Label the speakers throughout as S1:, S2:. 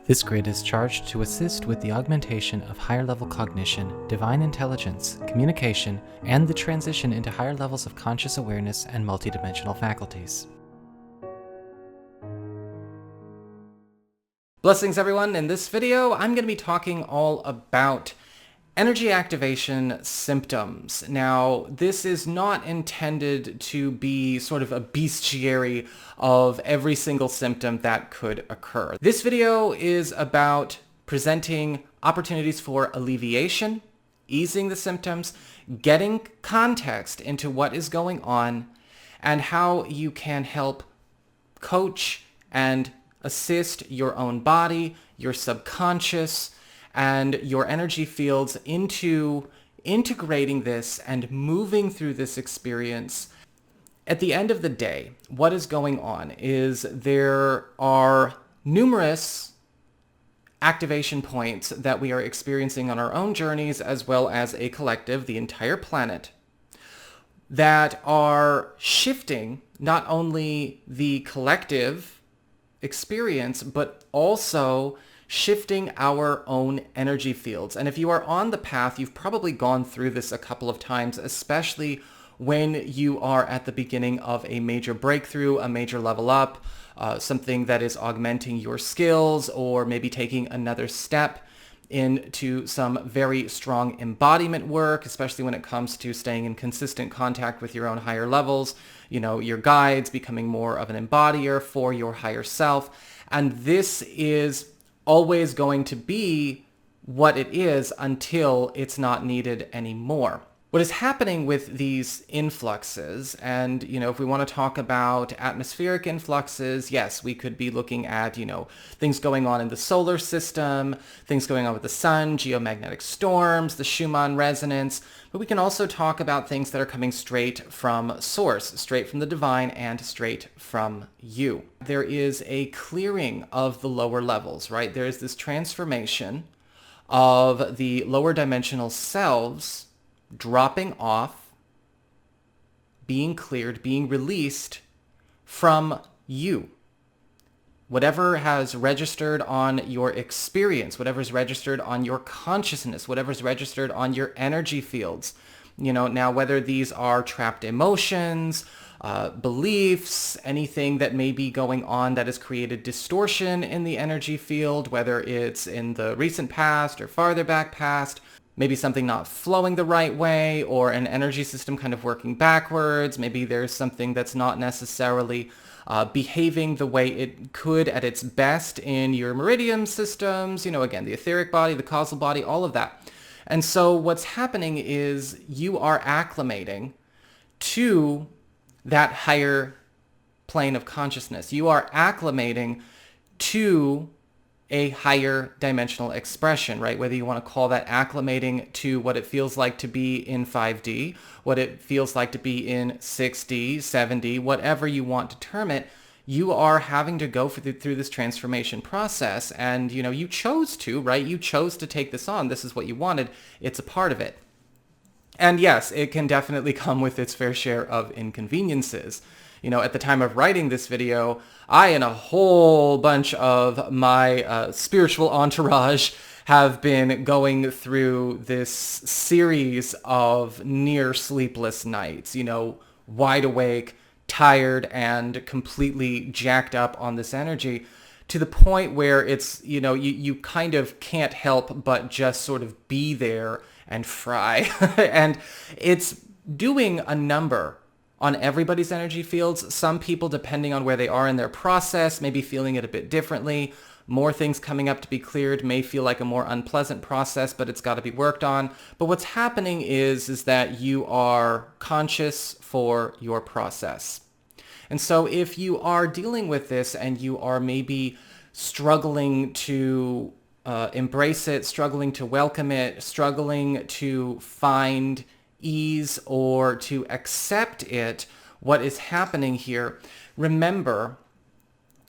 S1: This grid is charged to assist with the augmentation of higher-level cognition, divine intelligence, communication, and the transition into higher levels of conscious awareness and multidimensional faculties. Blessings everyone! In this video, I'm going to be talking all about energy activation symptoms. Now, this is not intended to be sort of a bestiary of every single symptom that could occur. This video is about presenting opportunities for alleviation, easing the symptoms, getting context into what is going on, and how you can help coach and assist your own body, your subconscious, and your energy fields into integrating this and moving through this experience. At the end of the day, what is going on is there are numerous activation points that we are experiencing on our own journeys, as well as a collective, the entire planet, that are shifting not only the collective experience, but also shifting our own energy fields. And if you are on the path, you've probably gone through this a couple of times, especially when you are at the beginning of a major breakthrough, a major level up, something that is augmenting your skills, or maybe taking another step into some very strong embodiment work, especially when it comes to staying in consistent contact with your own higher levels, your guides, becoming more of an embodier for your higher self. And this is always going to be what it is until it's not needed anymore. What is happening with these influxes, and if we want to talk about atmospheric influxes, yes, we could be looking at things going on in the solar system, things going on with the sun, geomagnetic storms, the Schumann resonance, but we can also talk about things that are coming straight from source, straight from the divine, and straight from you. There is a clearing of the lower levels, right? There is this transformation of the lower dimensional selves dropping off, being cleared, being released from you. Whatever has registered on your experience, whatever's registered on your consciousness, whatever's registered on your energy fields. Now whether these are trapped emotions, beliefs, anything that may be going on that has created distortion in the energy field, whether it's in the recent past or farther back past, maybe something not flowing the right way, or an energy system kind of working backwards. Maybe there's something that's not necessarily behaving the way it could at its best in your meridian systems, again, the etheric body, the causal body, all of that. And so what's happening is you are acclimating to that higher plane of consciousness. You are acclimating to a higher dimensional expression, right? Whether you want to call that acclimating to what it feels like to be in 5D, what it feels like to be in 6D, 7D, whatever you want to term it, you are having to go through this transformation process. And, you chose to, right? You chose to take this on. This is what you wanted. It's a part of it. And yes, it can definitely come with its fair share of inconveniences. At the time of writing this video, I and a whole bunch of my spiritual entourage have been going through this series of near sleepless nights, wide awake, tired, and completely jacked up on this energy, to the point where it's, you kind of can't help but just sort of be there and fry. And it's doing a number on everybody's energy fields. Some people, depending on where they are in their process, may be feeling it a bit differently. More things coming up to be cleared may feel like a more unpleasant process, but it's got to be worked on. But what's happening is that you are conscious for your process. And so if you are dealing with this and you are maybe struggling to embrace it, struggling to welcome it, struggling to find ease or to accept it, what is happening here, remember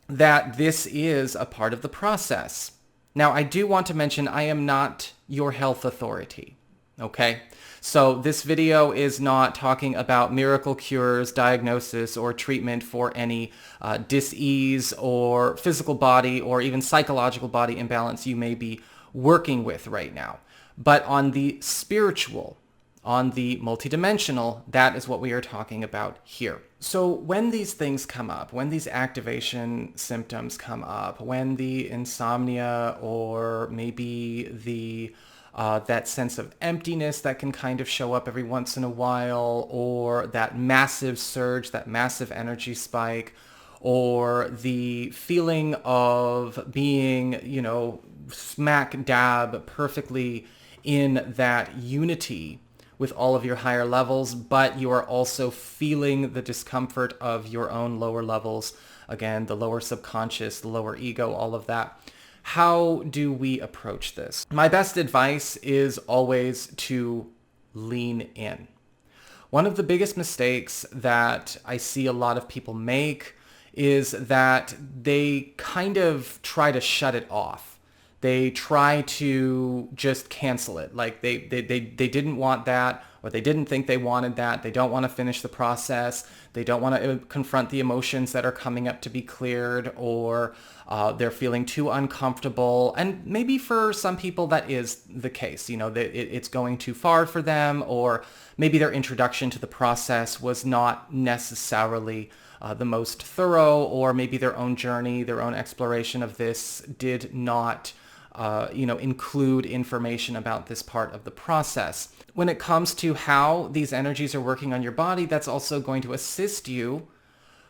S1: that this is a part of the process. Now, I do want to mention I am not your health authority. Okay, so this video is not talking about miracle cures, diagnosis, or treatment for any dis-ease or physical body or even psychological body imbalance you may be working with right now. But on the spiritual, on the multidimensional, that is what we are talking about here. So when these things come up, when these activation symptoms come up, when the insomnia or maybe the that sense of emptiness that can kind of show up every once in a while, or that massive surge, that massive energy spike, or the feeling of being, smack dab perfectly in that unity with all of your higher levels, but you are also feeling the discomfort of your own lower levels. Again, the lower subconscious, the lower ego, all of that. How do we approach this? My best advice is always to lean in. One of the biggest mistakes that I see a lot of people make is that they kind of try to shut it off. They try to just cancel it. Like they didn't want that, or they didn't think they wanted that. They don't want to finish the process. They don't want to confront the emotions that are coming up to be cleared, or they're feeling too uncomfortable. And maybe for some people that is the case. It's going too far for them, or maybe their introduction to the process was not necessarily the most thorough, or maybe their own journey, their own exploration of this did not include information about this part of the process. When it comes to how these energies are working on your body, that's also going to assist you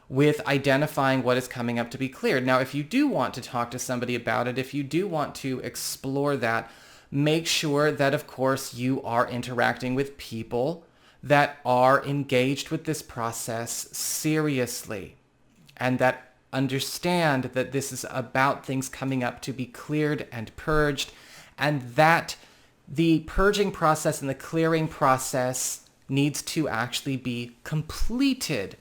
S1: with identifying what is coming up to be cleared. Now, if you do want to talk to somebody about it, if you do want to explore that, make sure that, of course, you are interacting with people that are engaged with this process seriously, and that understand that this is about things coming up to be cleared and purged, and that the purging process and the clearing process needs to actually be completed.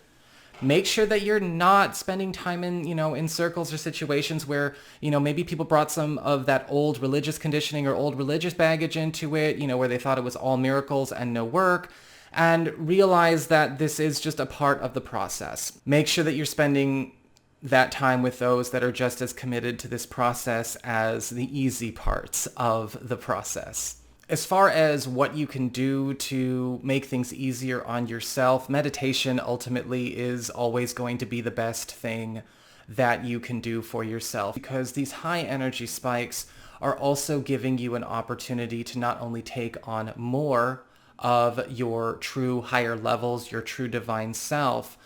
S1: Make sure that you're not spending time in circles or situations where, maybe people brought some of that old religious conditioning or old religious baggage into it, where they thought it was all miracles and no work, and realize that this is just a part of the process. Make sure that you're spending that time with those that are just as committed to this process as the easy parts of the process. As far as what you can do to make things easier on yourself, meditation ultimately is always going to be the best thing that you can do for yourself, because these high energy spikes are also giving you an opportunity to not only take on more of your true higher levels, your true divine self,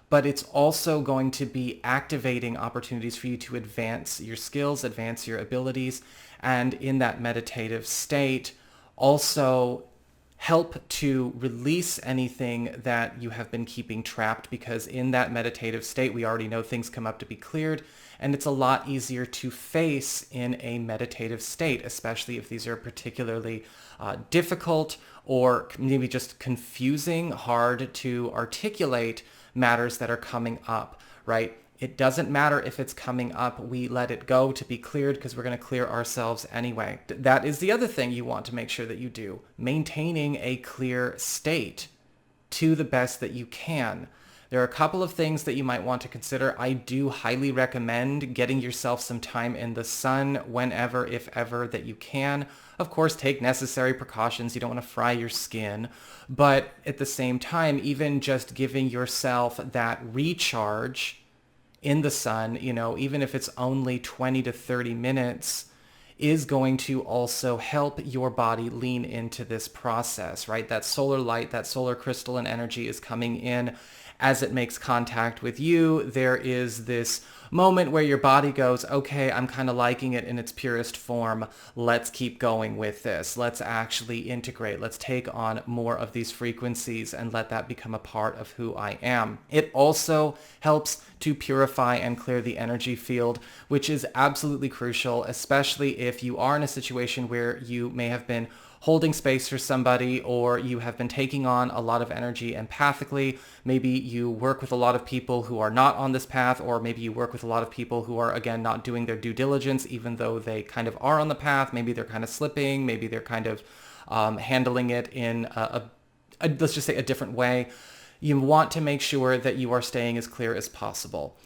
S1: but it's also going to be activating opportunities for you to advance your skills, advance your abilities, and in that meditative state, also help to release anything that you have been keeping trapped, because in that meditative state, we already know things come up to be cleared, and it's a lot easier to face in a meditative state, especially if these are particularly difficult or maybe just confusing, hard to articulate matters that are coming up, right? It doesn't matter if it's coming up. We let it go to be cleared because we're going to clear ourselves anyway. That is the other thing you want to make sure that you do. Maintaining a clear state to the best that you can. There are a couple of things that you might want to consider. I do highly recommend getting yourself some time in the sun whenever, if ever, that you can. Of course, take necessary precautions. You don't want to fry your skin. But at the same time, even just giving yourself that recharge in the sun, even if it's only 20 to 30 minutes, is going to also help your body lean into this process, right? That solar light, that solar crystalline energy is coming in. As it makes contact with you, there is this moment where your body goes, okay, I'm kind of liking it in its purest form. Let's keep going with this. Let's actually integrate. Let's take on more of these frequencies and let that become a part of who I am. It also helps to purify and clear the energy field, which is absolutely crucial, especially if you are in a situation where you may have been holding space for somebody, or you have been taking on a lot of energy empathically. Maybe you work with a lot of people who are not on this path, or maybe you work with a lot of people who are, again, not doing their due diligence, even though they kind of are on the path. Maybe they're kind of slipping. Maybe they're kind of handling it in let's just say a different way. You want to make sure that you are staying as clear as possible.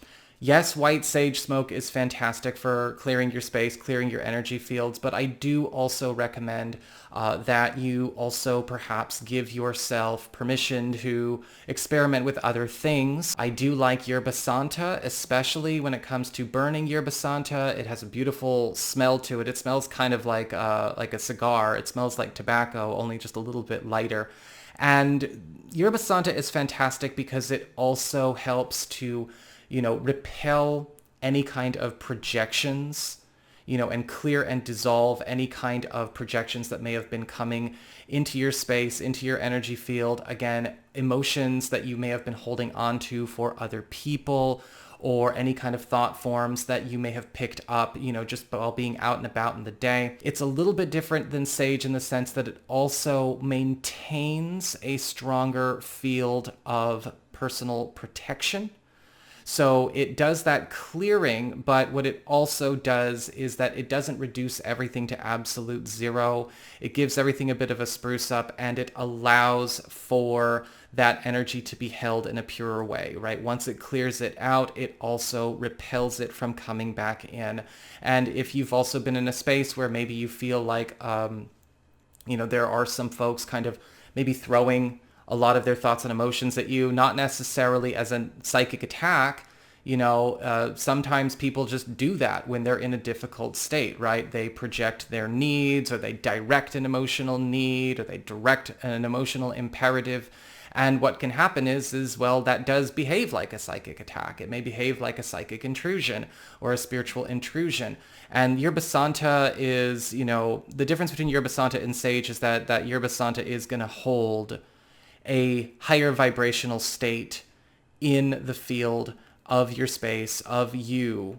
S1: Yes, white sage smoke is fantastic for clearing your space, clearing your energy fields, but I do also recommend that you also perhaps give yourself permission to experiment with other things. I do like Yerba Santa, especially when it comes to burning Yerba Santa. It has a beautiful smell to it. It smells kind of like a cigar. It smells like tobacco, only just a little bit lighter. And Yerba Santa is fantastic because it also helps to repel any kind of projections, and clear and dissolve any kind of projections that may have been coming into your space, into your energy field. Again, emotions that you may have been holding on to for other people, or any kind of thought forms that you may have picked up, just while being out and about in the day. It's a little bit different than sage in the sense that it also maintains a stronger field of personal protection. So it does that clearing, but what it also does is that it doesn't reduce everything to absolute zero. It gives everything a bit of a spruce up, and it allows for that energy to be held in a purer way, right? Once it clears it out, it also repels it from coming back in. And if you've also been in a space where maybe you feel like, there are some folks kind of maybe throwing a lot of their thoughts and emotions at you, not necessarily as a psychic attack. Sometimes people just do that when they're in a difficult state, right? They project their needs, or they direct an emotional need, or they direct an emotional imperative. And what can happen is, well, that does behave like a psychic attack. It may behave like a psychic intrusion or a spiritual intrusion. And Yerba Santa is, the difference between Yerba Santa and sage is that Yerba Santa is going to hold a higher vibrational state in the field of your space, of you,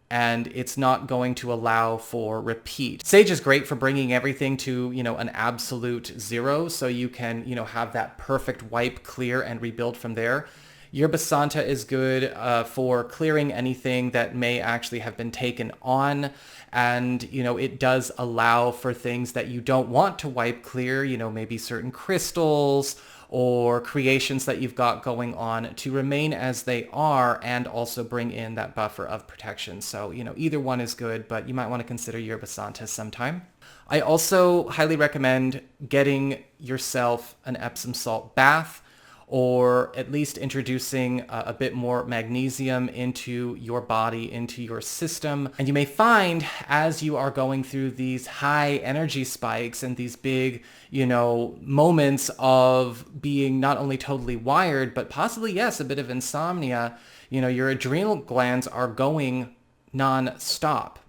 S1: and it's not going to allow for repeat. Sage is great for bringing everything to, an absolute zero, so you can, have that perfect wipe, clear, and rebuild from there. Yerba Santa is good for clearing anything that may actually have been taken on. And, it does allow for things that you don't want to wipe clear, maybe certain crystals or creations that you've got going on, to remain as they are and also bring in that buffer of protection. So, either one is good, but you might want to consider Yerba Santa sometime. I also highly recommend getting yourself an Epsom salt bath, or at least introducing a bit more magnesium into your body, into your system. And you may find, as you are going through these high energy spikes and these big, moments of being not only totally wired, but possibly, yes, a bit of insomnia, your adrenal glands are going non-stop,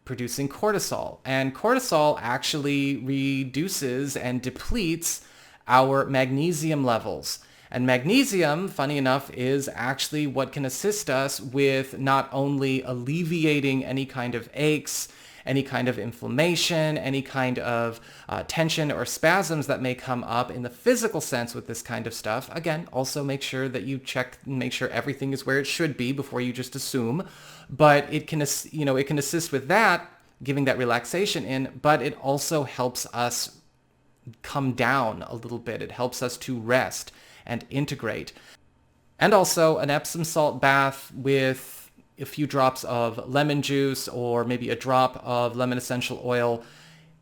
S1: producing cortisol. And cortisol actually reduces and depletes our magnesium levels. And magnesium, funny enough, is actually what can assist us with not only alleviating any kind of aches, any kind of inflammation, any kind of tension or spasms that may come up in the physical sense with this kind of stuff. Again, also make sure that you check and make sure everything is where it should be before you just assume. But it can, it can assist with that, giving that relaxation in, but it also helps us come down a little bit. It helps us to rest and integrate. And also an Epsom salt bath with a few drops of lemon juice or maybe a drop of lemon essential oil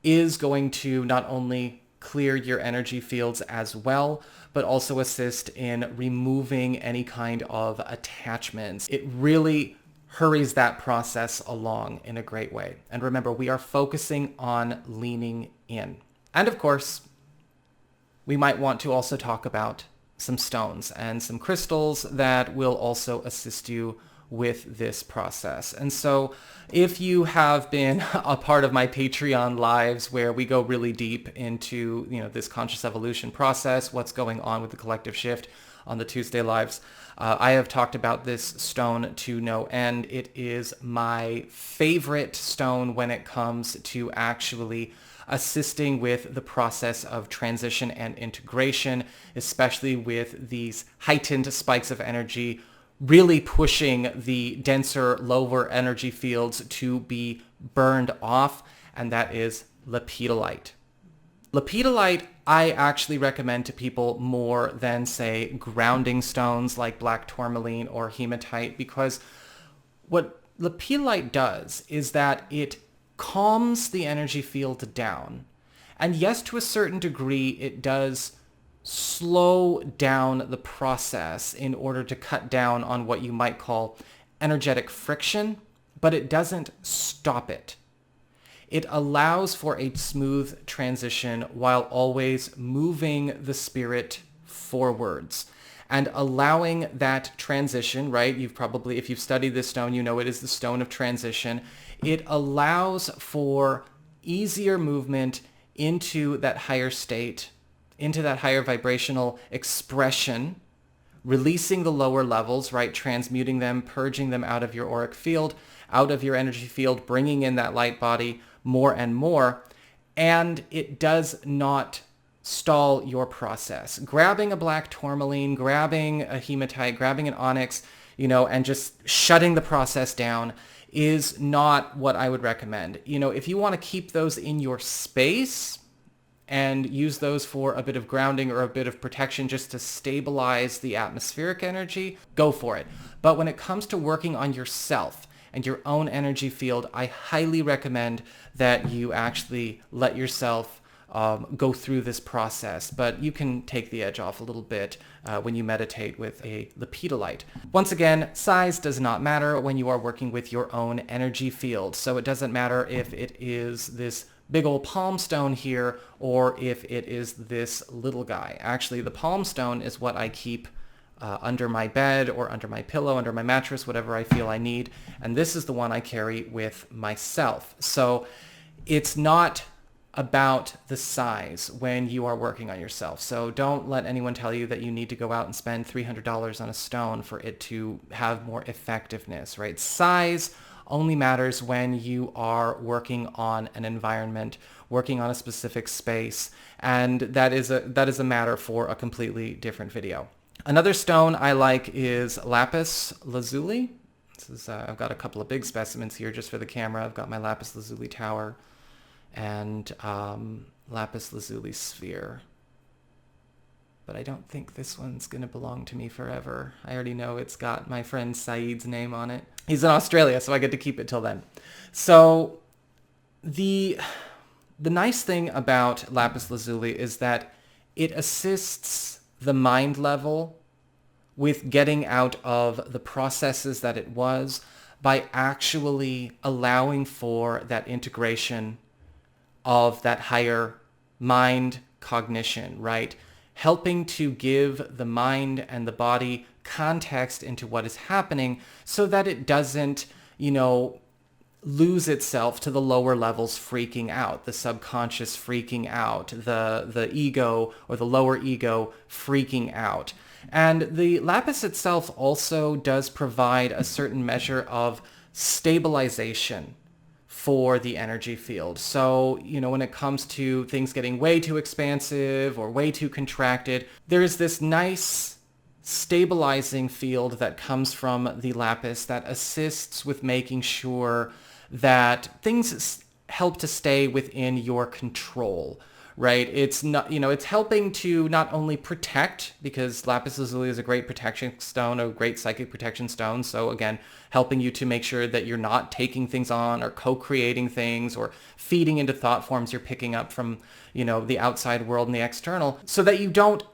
S1: is going to not only clear your energy fields as well, but also assist in removing any kind of attachments. It really hurries that process along in a great way. And remember, we are focusing on leaning in. And of course, we might want to also talk about some stones and some crystals that will also assist you with this process. And so if you have been a part of my Patreon lives where we go really deep into, this conscious evolution process, what's going on with the collective shift on the Tuesday lives, I have talked about this stone to no end. It is my favorite stone when it comes to actually assisting with the process of transition and integration, especially with these heightened spikes of energy, really pushing the denser, lower energy fields to be burned off, and that is lepidolite. Lepidolite, I actually recommend to people more than, say, grounding stones like black tourmaline or hematite, because what lepidolite does is that it calms the energy field down. And yes, to a certain degree, it does slow down the process in order to cut down on what you might call energetic friction, but it doesn't stop it. It allows for a smooth transition while always moving the spirit forwards and allowing that transition, right? You've probably, if you've studied this stone, you know it is the stone of transition. It allows for easier movement into that higher state, into that higher vibrational expression, releasing the lower levels, right? Transmuting them, purging them out of your auric field, out of your energy field, bringing in that light body more and more. And it does not stall your process. Grabbing a black tourmaline, grabbing a hematite, grabbing an onyx, and just shutting the process down is not what I would recommend. If you want to keep those in your space and use those for a bit of grounding or a bit of protection just to stabilize the atmospheric energy, go for it. But when it comes to working on yourself and your own energy field, I highly recommend that you actually let yourself go through this process. But you can take the edge off a little bit when you meditate with a lepidolite. Once again, size does not matter when you are working with your own energy field. So it doesn't matter if it is this big old palm stone here or if it is this little guy. Actually, the palm stone is what I keep under my bed or under my pillow, under my mattress, whatever I feel I need. And this is the one I carry with myself. So it's not about the size when you are working on yourself. So don't let anyone tell you that you need to go out and spend $300 on a stone for it to have more effectiveness, right? Size only matters when you are working on an environment, working on a specific space, and that is a matter for a completely different video. Another stone I like is Lapis Lazuli. This is, I've got a couple of big specimens here just for the camera. I've got my Lapis Lazuli tower and Lapis Lazuli sphere. But I don't think this one's going to belong to me forever. I already know it's got my friend Saeed's name on it. He's in Australia, so I get to keep it till then. So the nice thing about Lapis Lazuli is that it assists the mind level with getting out of the processes that it was by actually allowing for that integration of that higher mind cognition, right? Helping to give the mind and the body context into what is happening so that it doesn't, lose itself to the lower levels freaking out, the subconscious freaking out, the ego or the lower ego freaking out. And the lapis itself also does provide a certain measure of stabilization for the energy field. So, when it comes to things getting way too expansive or way too contracted, there is this nice stabilizing field that comes from the lapis that assists with making sure that things help to stay within your control, right? It's not, it's helping to not only protect, because lapis lazuli is a great protection stone, a great psychic protection stone. So again, helping you to make sure that you're not taking things on or co-creating things or feeding into thought forms you're picking up from, the outside world and the external, so that you don't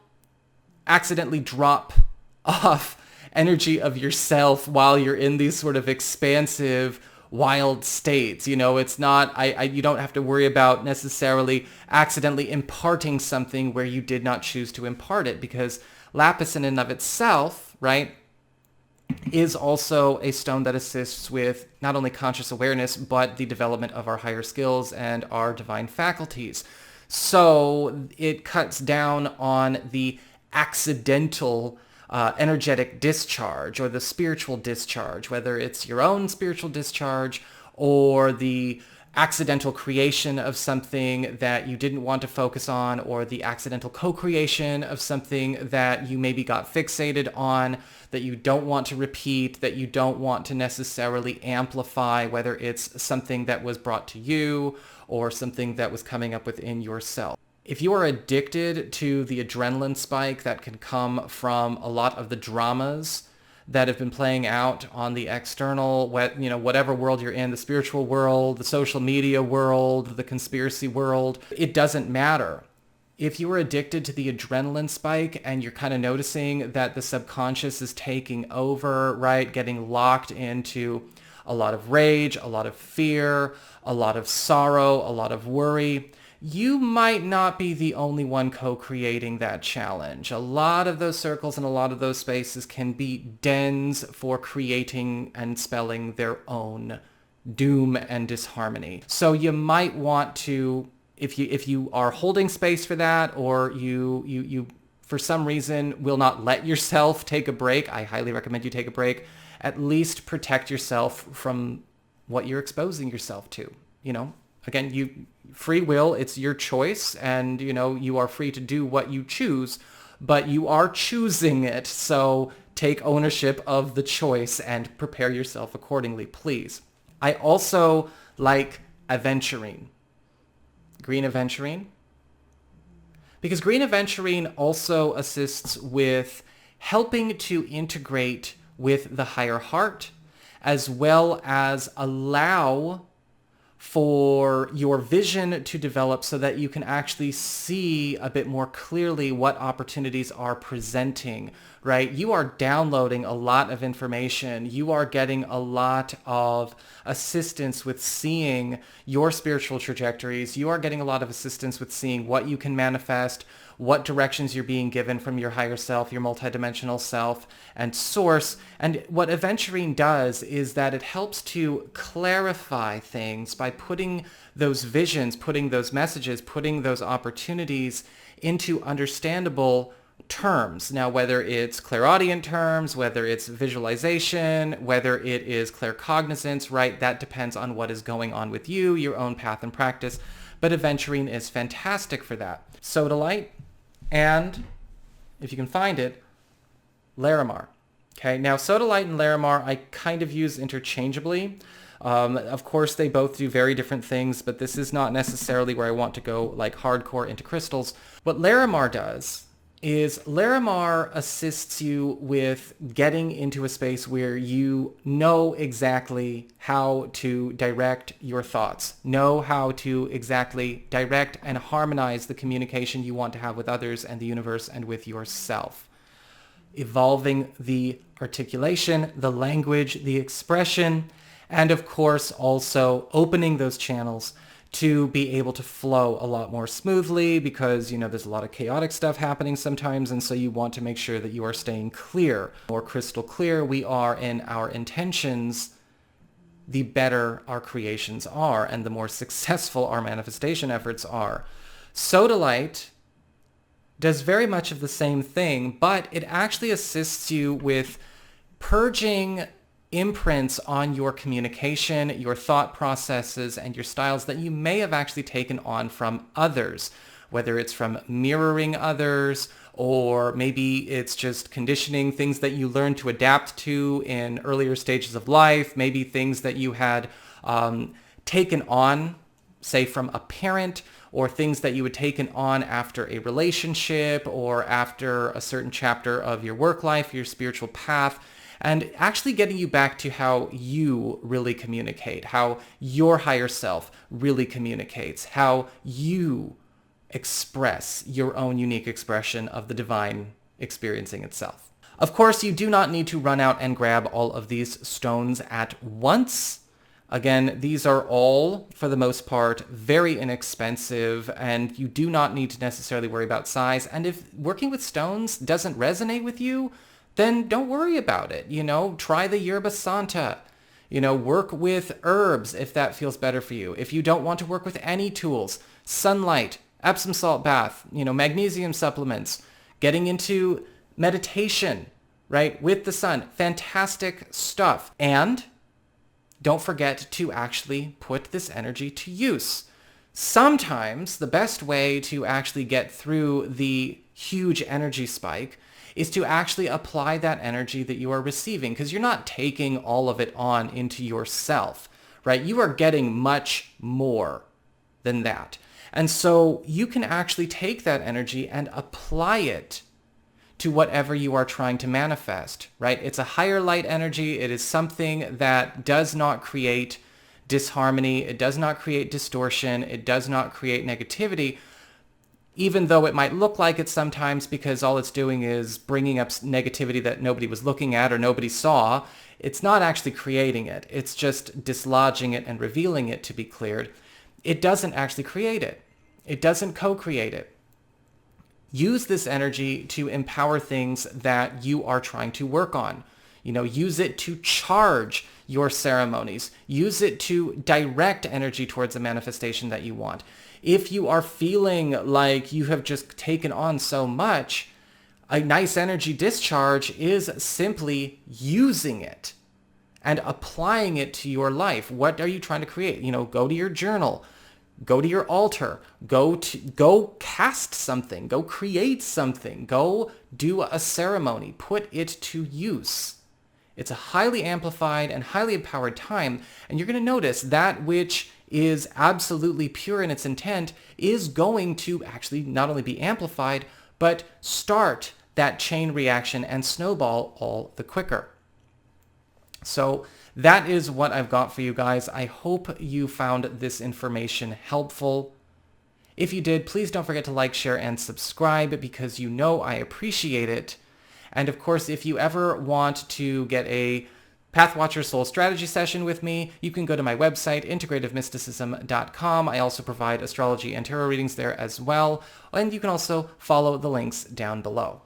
S1: accidentally drop off energy of yourself while you're in these sort of expansive, wild states. It's not, you don't have to worry about necessarily accidentally imparting something where you did not choose to impart it, because lapis in and of itself, right, is also a stone that assists with not only conscious awareness, but the development of our higher skills and our divine faculties. So it cuts down on the accidental energetic discharge or the spiritual discharge, whether it's your own spiritual discharge or the accidental creation of something that you didn't want to focus on, or the accidental co-creation of something that you maybe got fixated on, that you don't want to repeat, that you don't want to necessarily amplify, whether it's something that was brought to you or something that was coming up within yourself. If you are addicted to the adrenaline spike that can come from a lot of the dramas that have been playing out on the external, whatever world you're in, the spiritual world, the social media world, the conspiracy world, it doesn't matter. If you are addicted to the adrenaline spike and you're kind of noticing that the subconscious is taking over, right, getting locked into a lot of rage, a lot of fear, a lot of sorrow, a lot of worry, you might not be the only one co-creating that challenge. A lot of those circles and a lot of those spaces can be dens for creating and spelling their own doom and disharmony. So you might want to, if you are holding space for that, or you for some reason will not let yourself take a break, I highly recommend you take a break. At least protect yourself from what you're exposing yourself to. Again, free will, it's your choice, and you are free to do what you choose, but you are choosing it. So take ownership of the choice and prepare yourself accordingly, please. I also like Aventurine, green Aventurine, because green Aventurine also assists with helping to integrate with the higher heart, as well as allow for your vision to develop so that you can actually see a bit more clearly what opportunities are presenting, right? You are downloading a lot of information. You are getting a lot of assistance with seeing your spiritual trajectories. You are getting a lot of assistance with seeing what you can manifest, what directions you're being given from your higher self, your multidimensional self, and source. And what Aventurine does is that it helps to clarify things by putting those visions, putting those messages, putting those opportunities into understandable terms. Now, whether it's clairaudient terms, whether it's visualization, whether it is claircognizance, right? That depends on what is going on with you, your own path and practice. But Aventurine is fantastic for that. Sodalite, and if you can find it, Larimar. Okay, now Sodalite and Larimar I kind of use interchangeably. Of course, they both do very different things, but this is not necessarily where I want to go like hardcore into crystals. What Larimar does is Larimar assists you with getting into a space where you know exactly how to direct your thoughts, know how to exactly direct and harmonize the communication you want to have with others and the universe and with yourself. Evolving the articulation, the language, the expression, and of course also opening those channels to be able to flow a lot more smoothly, because there's a lot of chaotic stuff happening sometimes, and so you want to make sure that you are staying clear. The more crystal clear we are in our intentions, the better our creations are and the more successful our manifestation efforts are. Sodalite does very much of the same thing, but it actually assists you with purging imprints on your communication, your thought processes, and your styles that you may have actually taken on from others, whether it's from mirroring others, or maybe it's just conditioning, things that you learned to adapt to in earlier stages of life, maybe things that you had taken on, say from a parent, or things that you had taken on after a relationship or after a certain chapter of your work life, your spiritual path, and actually getting you back to how you really communicate, how your higher self really communicates, how you express your own unique expression of the divine experiencing itself. Of course, you do not need to run out and grab all of these stones at once. Again, these are all, for the most part, very inexpensive, and you do not need to necessarily worry about size. And if working with stones doesn't resonate with you, then don't worry about it. Try the Yerba Santa. Work with herbs if that feels better for you. If you don't want to work with any tools, sunlight, Epsom salt bath, magnesium supplements, getting into meditation, right, with the sun, fantastic stuff. And don't forget to actually put this energy to use. Sometimes the best way to actually get through the huge energy spike is to actually apply that energy that you are receiving, because you're not taking all of it on into yourself, right? You are getting much more than that. And so you can actually take that energy and apply it to whatever you are trying to manifest, right? It's a higher light energy. It is something that does not create disharmony. It does not create distortion. It does not create negativity, even though it might look like it sometimes, because all it's doing is bringing up negativity that nobody was looking at or nobody saw. It's not actually creating it. It's just dislodging it and revealing it to be cleared. It doesn't actually create it. It doesn't co-create it. Use this energy to empower things that you are trying to work on. Use it to charge your ceremonies. Use it to direct energy towards a manifestation that you want. If you are feeling like you have just taken on so much, a nice energy discharge is simply using it and applying it to your life. What are you trying to create? Go to your journal. Go to your altar, go cast something, go create something, go do a ceremony, put it to use. It's a highly amplified and highly empowered time, and you're going to notice that which is absolutely pure in its intent is going to actually not only be amplified, but start that chain reaction and snowball all the quicker. So that is what I've got for you guys. I hope you found this information helpful. If you did, please don't forget to like, share, and subscribe, because I appreciate it. And of course, if you ever want to get a Pathwatcher Soul Strategy session with me, you can go to my website, integrativemysticism.com. I also provide astrology and tarot readings there as well. And you can also follow the links down below.